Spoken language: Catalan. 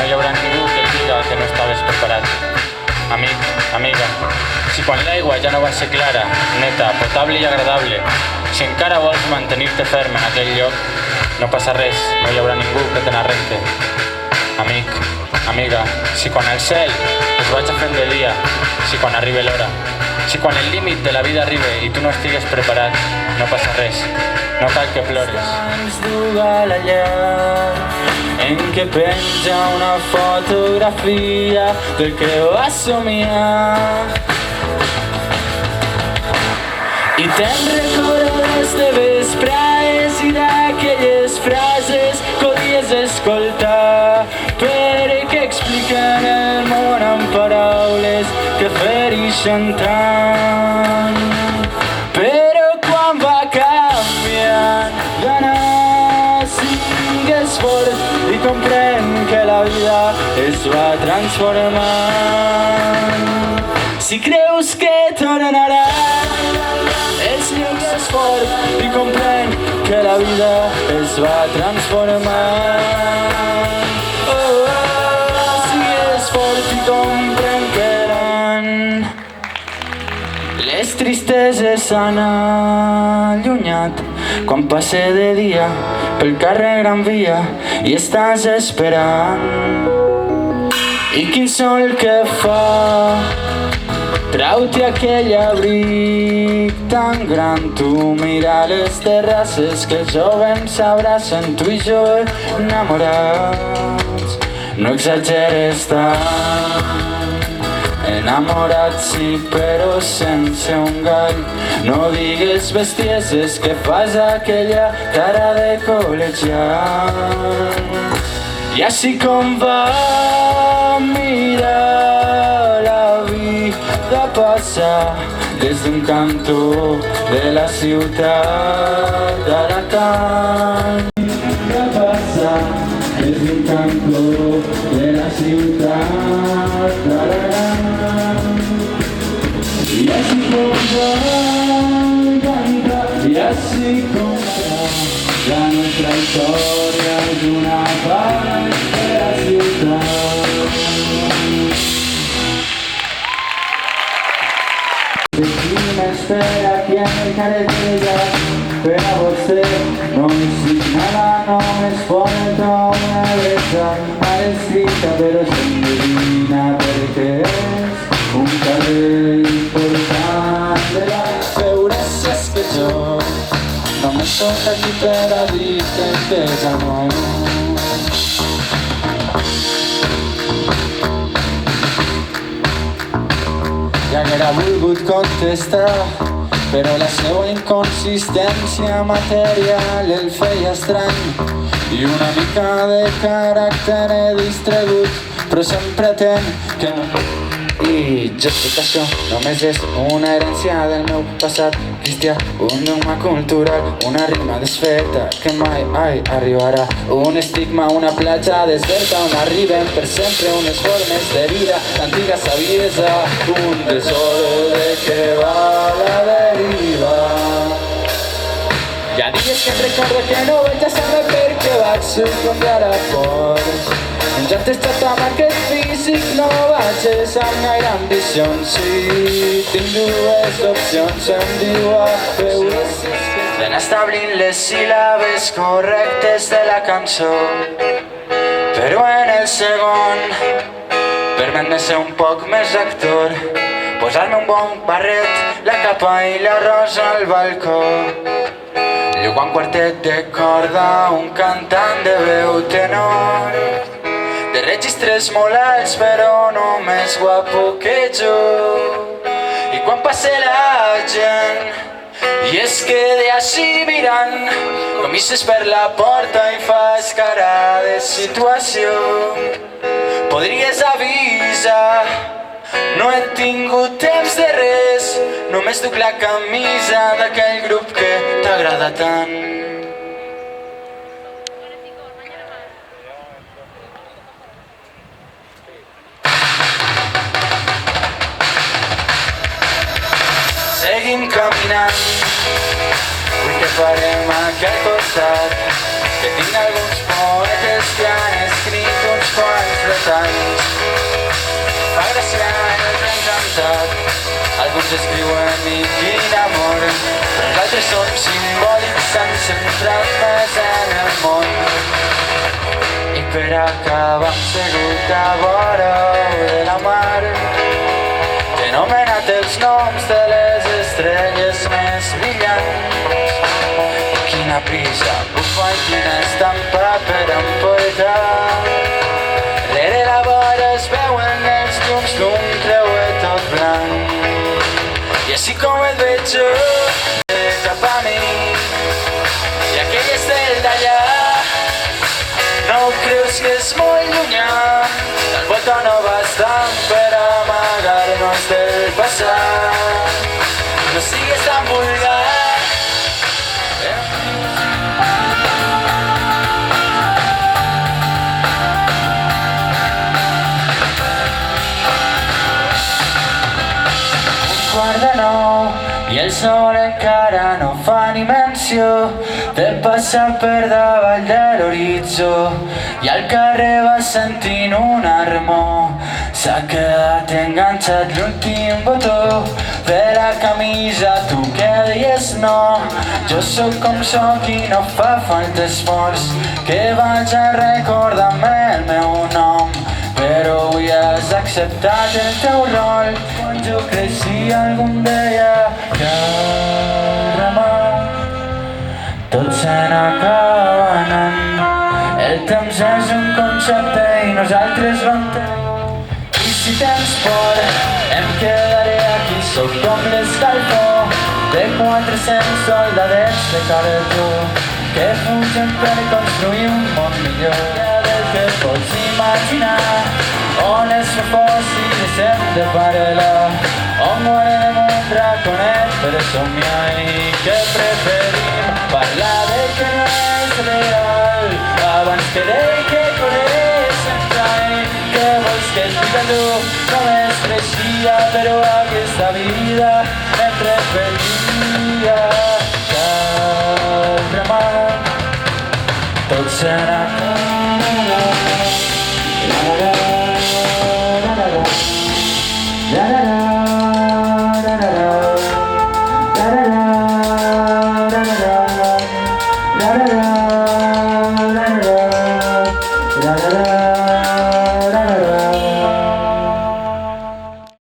no hi haurà ningú que et diga que no estaves preparat. Amic, amiga, si quan l'aigua ja no va ser clara, neta, potable i agradable, si encara vols mantenir-te ferm en aquell lloc, no passa res, no hi haurà ningú que te n'arrenque. Amic, amiga, si quan el cel es vaig fent de dia, si quan arribi l'hora, si quan el límit de la vida arribi i tu no estigues preparat, no passa res, no cal que plores. En què penja una fotografia del que vas somiar i te'n recordes de vesprades i d'aquelles frases que odies escoltar perquè expliquen el món amb paraules que ferixen tant. Però quan va canviant d'anar sigues fort i comprèn que la vida es va transformant. Si creus que tornarà sigues fort i comprèn que la vida es va transformant. Sigues fort i comprèn que les tristeses s'han allunyat quan passe de dia pel carrer Gran Via i estàs esperant. I quin sol que fa, trau-te aquell abric tan gran. Tu mira les terrasses que els jovens s'abracen, tu i jo enamorats. No exageres tant, enamorats sí però sense un gall. No digues bestieses que fas aquella cara de col·legiat. I així com va mirar la vida passar des d'un cantó de la ciutat d'Alacant. Va passar des d'un cantó de la ciutat d'Alacant. I així com va cantar, i així com va la nostra història és una part de la ciutat. M'espera aquí en el carretera, per a vostè només nada, només porto una letra mal escrita però s'endevina perquè és un carrer important de la veuràs si és que jo només soc aquí per a dir-te que ja no. Ja haguera volgut contestar, però la seva inconsistència material el feia estrany i una mica de caràcter distregut, però sempre tem que no. I jo sé que això només és una herència del meu passat cristià, un dogma cultural, una rima desfeta que mai arribarà, un estigma, una platja deserta on arriben per sempre unes formes de vida, l'antiga saviesa, un desordre que va a la deriva. Hi ha dies que em recordo que no vaig a saber per què vaig sucumbir a por menjar-te estat amb aquest físic. No vaig amb gaire ambicions, si tinc dues opcions em diu a veure d'anar establint les síl·labes correctes de la cançó, però en el segon permet-me ser un poc més actor, posar-me un bon barret, la capa i la rosa al balcó, llogar un quartet de corda, un cantant de veu tenor, de registres molt alts però no més guapo que jo. I quan passe la gent i es quede així mirant, comices per la porta i fas cara de situació. Podries avisar, no he tingut temps de res, només duc la camisa d'aquell grup que t'agrada tant. Seguim caminant, vull que parem a aquell costat, que tinc alguns poetes que han escrit uns quants anys. Fa gràcia el que hem cantat. Alguns escriuen i quin amor, però els altres són simbòlics, s'han centrat més en el món. I per acabar hem segut a vora de la mar. T'he anomenat els noms de les estrelles més brillants. Quina prisa, bufa i quina estampa per emportar. Rere la vora es veuen els llums d'un creuer tot blanc. I així com et veig jo, cap a mi, i aquell estel d'allà, no creus que és molt llunyà? L'envolta no bastant per amagar-nos del passat. No sigues tan vulgar. Quart de nou i el sol encara no fa ni menció de passar per davall de l'horitzó, i al carrer va sentint una remor. S'ha quedat enganxat l'últim botó de la camisa, tu que deies no. Jo sóc com sóc i no fa falta esforç que vaig a recordar-me el meu nom, però avui has acceptat el teu rol. Quan jo creixia algú em deia que el remor tot se n'acaba anant. El temps és un concepte i nosaltres no entenem. I si tens por em quedaré aquí, sóc com l'escalfor de 400 soldadets de carretó que fugen per construir un món millor del que pots imaginar, on els fòssils hem de paral·lar, on guardem un draconet per somiar i que preferim parlar de que no és real abans que d'ell que coneixem tant. Que vols que et diga tu? Només creixia, però aquesta vida em repetia que el remor tot se n'acaba. La la la la la la la la la.